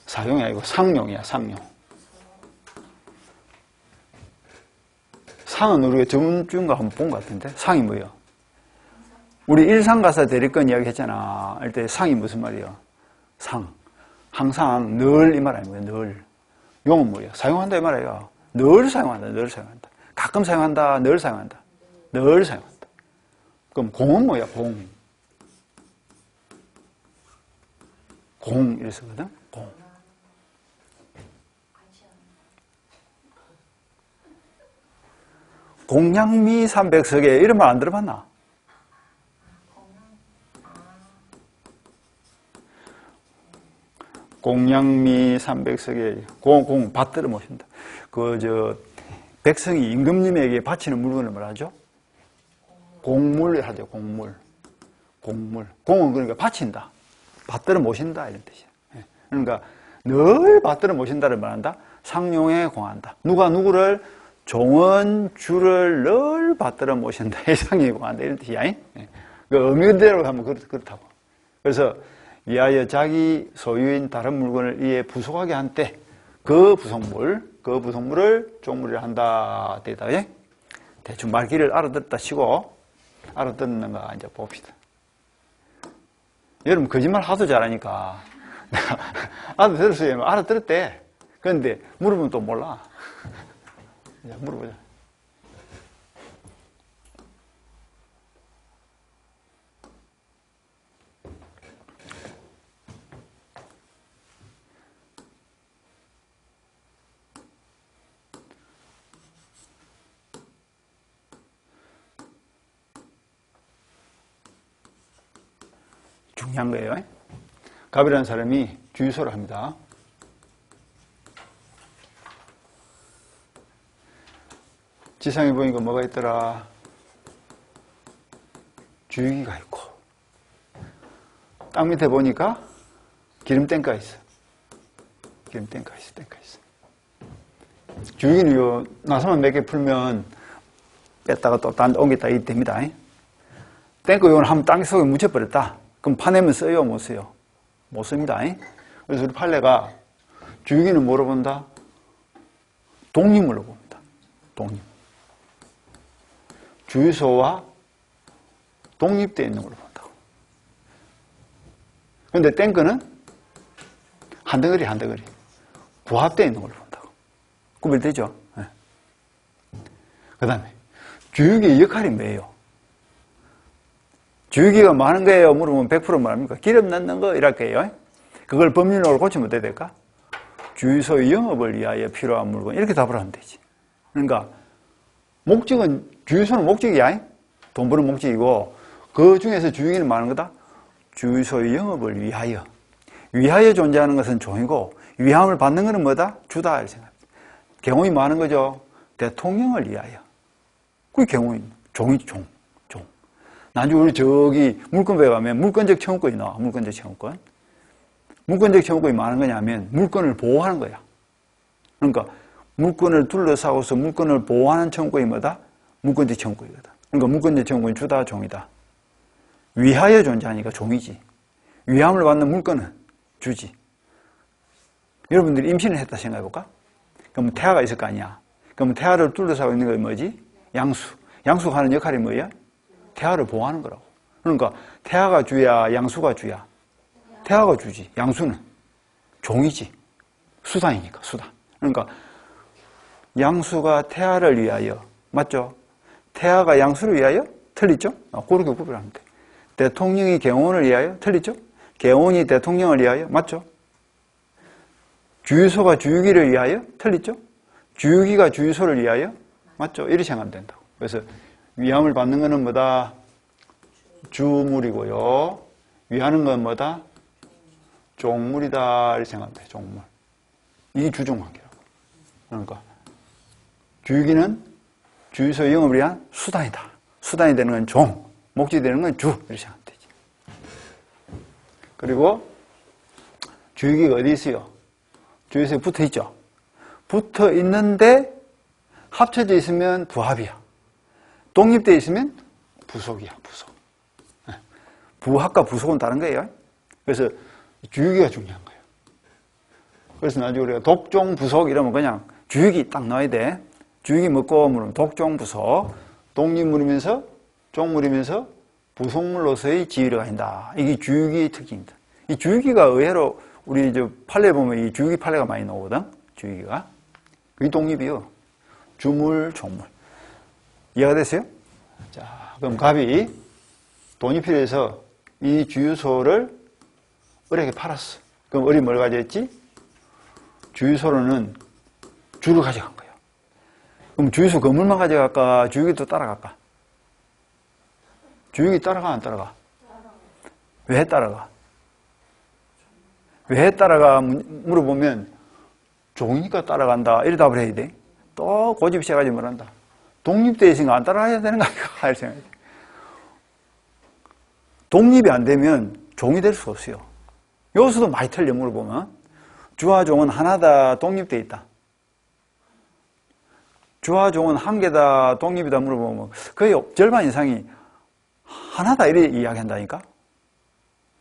사용이 아니고 상용이야, 상용. 상은 우리가 저번 주인가 한번 본 것 같은데, 상이 뭐예요? 우리 일상가사 대리권 이야기 했잖아. 할 때 상이 무슨 말이에요? 상. 항상 늘 이 말 아니고요, 늘. 용은 뭐예요? 사용한다 이 말 아니에요. 늘 사용한다, 늘 사용한다. 가끔 사용한다, 늘 사용한다. 늘 사용한다. 그럼 공은 뭐야, 공? 공, 이렇게 쓰거든? 공. 공양미 300석에 이런 말 안 들어봤나? 공양미 300석에 공 받들어 모신다. 백성이 임금님에게 바치는 물건을 뭐라죠? 공물 하죠. 공물. 공은 그러니까 바친다. 받들어 모신다 이런 뜻이야. 그러니까 늘 받들어 모신다를 말한다. 상용에 공한다. 누가 누구를 종은 주를 늘 받들어 모신다. 상용에 공한다 이런 뜻이야. 그 의미대로 하면 그렇다고. 그래서 위하여 자기 소유인 다른 물건을 이에 부속하게 한 때 그 부속물을 종물이라 한다. 되다. 대충 말귀를 알아듣다 치고 알아듣는가 이제 봅시다. 여러분 거짓말 하도 잘하니까 내가 알아들었어요. 알아들었대. 그런데 물어보면 또 몰라. 이제 물어보자. 중요한 거예요. 갑이라는 사람이 주유소를 합니다. 지상에 보니까 뭐가 있더라? 주유기가 있고, 땅 밑에 보니까 기름땡가 있어. 기름땡가 있어, 땡가 있어. 주유기는 요 나사만 몇 개 풀면 뺐다가 또 딴 데 옮겼다 이게 됩니다. 땡크 요건 한번 땅 속에 묻혀버렸다. 그럼 파내면 써요, 못 써요? 못 씁니다. 그래서 우리 판례가 주유기는 뭐로 본다? 독립물로 봅니다. 독립. 주유소와 독립되어 있는 걸로 본다고. 그런데 탱크는 한 덩어리 한 덩어리 부합되어 있는 걸로 본다고. 구별되죠? 네. 그 다음에 주유기의 역할이 뭐예요? 주유기가 뭐 하는 거예요? 물으면 100% 말합니까? 기름 넣는 거 이랄게요. 그걸 법률적으로 고치면 어떻게 될까? 주유소의 영업을 위하여 필요한 물건 이렇게 답을 하면 되지. 그러니까 목적은 주유소는 목적이야. 돈 버는 목적이고 그 중에서 주유기는 뭐 하는 거다? 주유소의 영업을 위하여. 위하여 존재하는 것은 종이고 위함을 받는 것은 뭐다? 주다 이렇게 생각합니다. 경호이 뭐 하는 거죠? 대통령을 위하여. 그게 경호인. 종이 종. 나중에 우리 저기 물권부에 가면 물권적 청구권이 나와. 물권적 청구권. 물권적 청구권이 뭐 하는 거냐면 물권을 보호하는 거야. 그러니까 물권을 둘러싸고서 물권을 보호하는 청구권이 뭐다? 물권적 청구권이거든. 그러니까 물권적 청구권이 주다, 종이다. 위하여 존재하니까 종이지. 위함을 받는 물권은 주지. 여러분들이 임신을 했다 생각해볼까? 그럼 태아가 있을 거 아니야. 그럼 태아를 둘러싸고 있는 게 뭐지? 양수. 양수가 하는 역할이 뭐야? 태아를 보호하는 거라고. 그러니까 태아가 주야, 양수가 주야. 태아가 주지. 양수는 종이지. 수단이니까, 수단. 그러니까 양수가 태아를 위하여. 맞죠? 태아가 양수를 위하여? 틀리죠? 그렇게 구별하면 돼. 대통령이 경호원을 위하여? 틀리죠? 경호원이 대통령을 위하여? 맞죠? 주유소가 주유기를 위하여? 틀리죠? 주유기가 주유소를 위하여? 맞죠? 이렇게 생각하면 된다고. 그래서 위함을 받는 것은 뭐다? 주물이고요. 위하는 건 뭐다? 종물이다. 이렇게 생각하면 돼. 종물. 이게 주종관계라고. 그러니까 주유기는 주유소 영업을 위한 수단이다. 수단이 되는 건 종, 목적이 되는 건 주. 이렇게 생각하면 되지. 그리고 주유기가 어디 있어요? 주유소에 붙어 있죠. 붙어 있는데 합쳐져 있으면 부합이야. 독립되어 있으면 부속이야, 부속. 부합과 부속은 다른 거예요. 그래서 주유기가 중요한 거예요. 그래서 나중에 우리가 독종, 부속 이러면 그냥 주유기 딱 넣어야 돼. 주유기 먹고 물으면 독종, 부속. 독립물이면서 종물이면서 부속물로서의 지위를 가진다. 이게 주유기의 특징입니다. 이 주유기가 의외로 우리 저 판례 보면 이 주유기 판례가 많이 나오거든. 주유기가. 그게 독립이요. 주물, 종물. 이해가 됐어요? 자, 그럼 갑이 돈이 필요해서 이 주유소를 을에게 팔았어. 그럼 을이 뭘 가져왔지? 주유소로는 주를 가져간 거예요. 그럼 주유소 건물만 가져갈까? 주유기도 따라갈까? 주유기 따라가, 안 따라가? 왜 따라가? 왜 따라가? 물어보면 종이니까 따라간다. 이래 답을 해야 돼. 또 고집 세가지 뭐란다. 독립되어 있으니까 안 따라가야 되는 거 아닌가? 할 생각이 돼. 독립이 안 되면 종이 될 수 없어요. 여기서도 많이 틀려 물어보면 주와 종은 하나다, 독립되어 있다. 주와 종은 한 개다, 독립이다 물어보면 거의 절반 이상이 하나다 이래 이야기한다니까?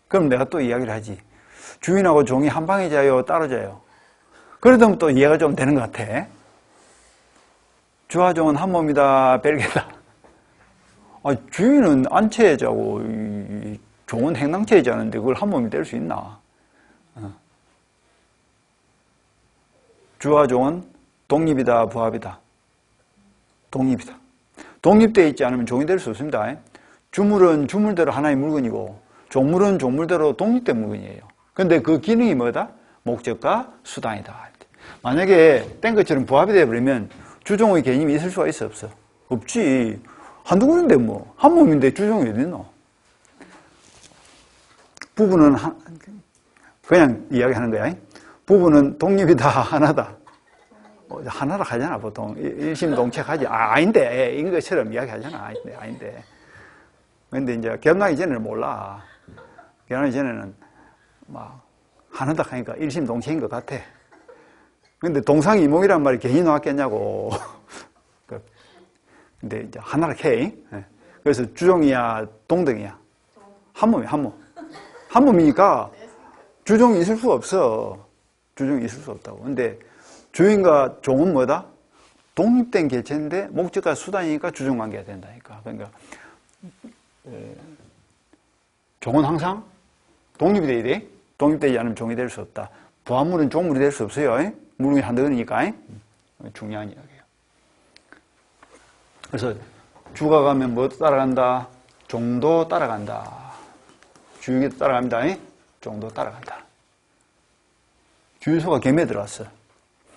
그럼 내가 또 이야기를 하지. 주인하고 종이 한 방에 자요, 따로 자요? 그러면 또 이해가 좀 되는 것 같아. 주와 종은 한 몸이다, 별개다. 주인은 안채에 자고 종은 행랑채에 자는데 그걸 한 몸이 될 수 있나? 주와 종은 독립이다, 부합이다. 독립이다. 독립되어 있지 않으면 종이 될 수 없습니다. 주물은 주물대로 하나의 물건이고 종물은 종물대로 독립된 물건이에요. 그런데 그 기능이 뭐다? 목적과 수단이다. 만약에 된 것처럼 부합이 되어버리면 주종의 개념이 있을 수가 있어, 없어? 없지. 한두 군인데 뭐. 한 몸인데 주종이 어디 있노? 부부는 그냥 이야기하는 거야. 부부는 독립이다, 하나다. 하나라 하잖아, 보통. 일심동체하지. 아닌데. 이런 것처럼 이야기하잖아. 아닌데. 근데 이제 결혼하기 전에는 몰라. 결혼하기 전에는 막 하나다 하니까 일심동체인 것 같아. 근데 동상이몽이란 말이 괜히 나왔겠냐고. 근데 이제 하나라 캐. 그래서 주종이야, 동등이야. 한 몸이야, 한 몸. 한 몸이니까 주종이 있을 수 없어. 주종이 있을 수 없다고. 근데 주인과 종은 뭐다? 독립된 개체인데 목적과 수단이니까 주종관계가 된다니까. 그러니까 종은 항상 독립이 돼야 돼. 독립되지 않으면 종이 될 수 없다. 부합물은 종물이 될 수 없어요. 물이 한덩어리니까. 중요한 이야기예요. 그래서 주가 가면 뭐 따라간다? 종도 따라간다. 주기도 따라갑니다. 종도 따라간다. 주유소가 겸에 들어왔어.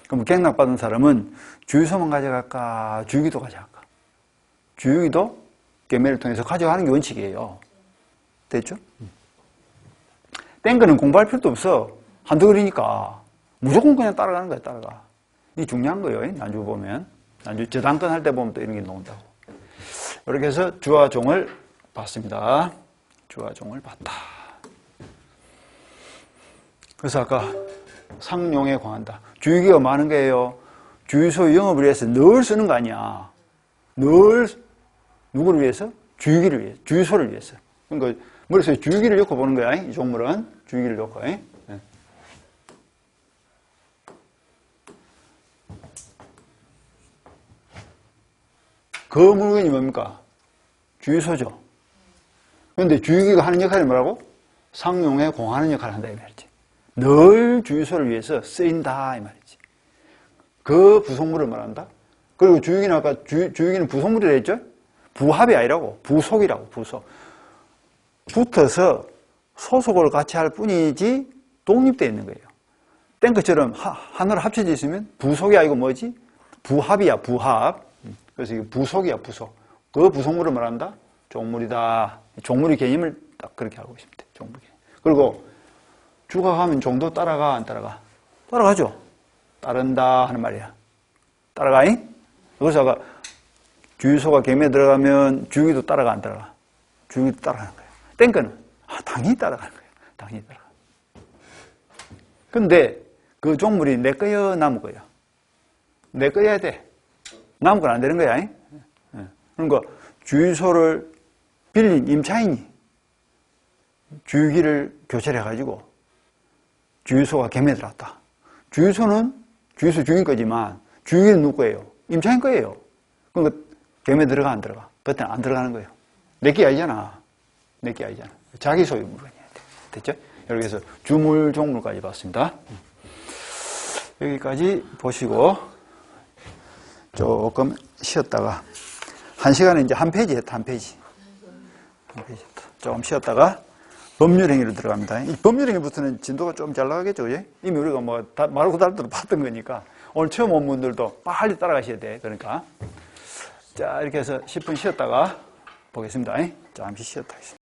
그럼 갱락받은 사람은 주유소만 가져갈까? 주유기도 가져갈까? 주유기도 겸해를 통해서 가져가는 게 원칙이에요. 됐죠? 땡거는 공부할 필요도 없어. 한두 그리니까 무조건 그냥 따라가는 거야, 따라가. 이게 중요한 거예요. 난주 보면. 난주 저당권 할 때 보면 또 이런 게 나온다고. 이렇게 해서 주와 종을 봤습니다. 주와 종을 봤다. 그래서 아까 상용에 관한다. 주유기가 많은 거예요. 주유소 영업을 위해서 늘 쓰는 거 아니야. 늘 누구를 위해서? 주유기를 위해서. 주유소를 위해서. 그러니까 머릿속에 주유기를 놓고 보는 거야. 이 종물은 주유기를 놓고. 네. 그 물건이 뭡니까? 주유소죠. 그런데 주유기가 하는 역할이 뭐라고? 상용에 공하는 역할을 한다 이 말이지. 늘 주유소를 위해서 쓰인다 이 말이지. 그 부속물을 말한다. 그리고 주유기는 아까 주유기는 부속물이라 했죠? 부합이 아니라고. 부속이라고. 부속. 붙어서 소속을 같이 할 뿐이지 독립되어 있는 거예요. 탱크처럼 하나로 합쳐져 있으면 부속이 아니고 뭐지? 부합이야. 부합. 그래서 이게 부속이야. 부속. 그 부속물을 말한다. 종물이다. 종물의 개념을 딱 그렇게 알고 있습니다. 종물 개념. 그리고 주가 가면 종도 따라가 안 따라가? 따라가죠. 따른다 하는 말이야. 따라가잉? 그래서 아까 주유소가 겸에 들어가면 주유기도 따라가 안 따라가? 주유기도 따라가는 거야. 땡거는 당연히 따라가는 거야. 당연히 따라가. 근데 그 종물이 내 거여 남은 거야. 내 거여야 돼. 남은 건 안 되는 거야. 그러니까 주유소를 빌린 임차인이 주유기를 교체해가지고 주유소가 겸에 들어왔다. 주유소는 주유소 주인 거지만 주유기는 누구 거예요? 임차인 거예요. 그러니까 겸에 들어가 안 들어가? 그때는 안 들어가는 거예요. 내게 아니잖아. 내게 아니잖아. 자기 소유 물건이야. 됐죠? 이렇게 해서 주물, 종물까지 봤습니다. 여기까지 보시고 조금 쉬었다가 1시간에 이제 한 페이지 했다. 한 페이지. 한 페이지 했다. 조금 쉬었다가 법률행위로 들어갑니다. 이 법률행위부터는 진도가 좀 잘 나가겠죠, 그지? 이미 우리가 뭐 말고 달도 봤던 거니까 오늘 처음 온 분들도 빨리 따라가셔야 돼. 그러니까 자 이렇게 해서 10분 쉬었다가 보겠습니다. 잠시 쉬었다 하겠습니다.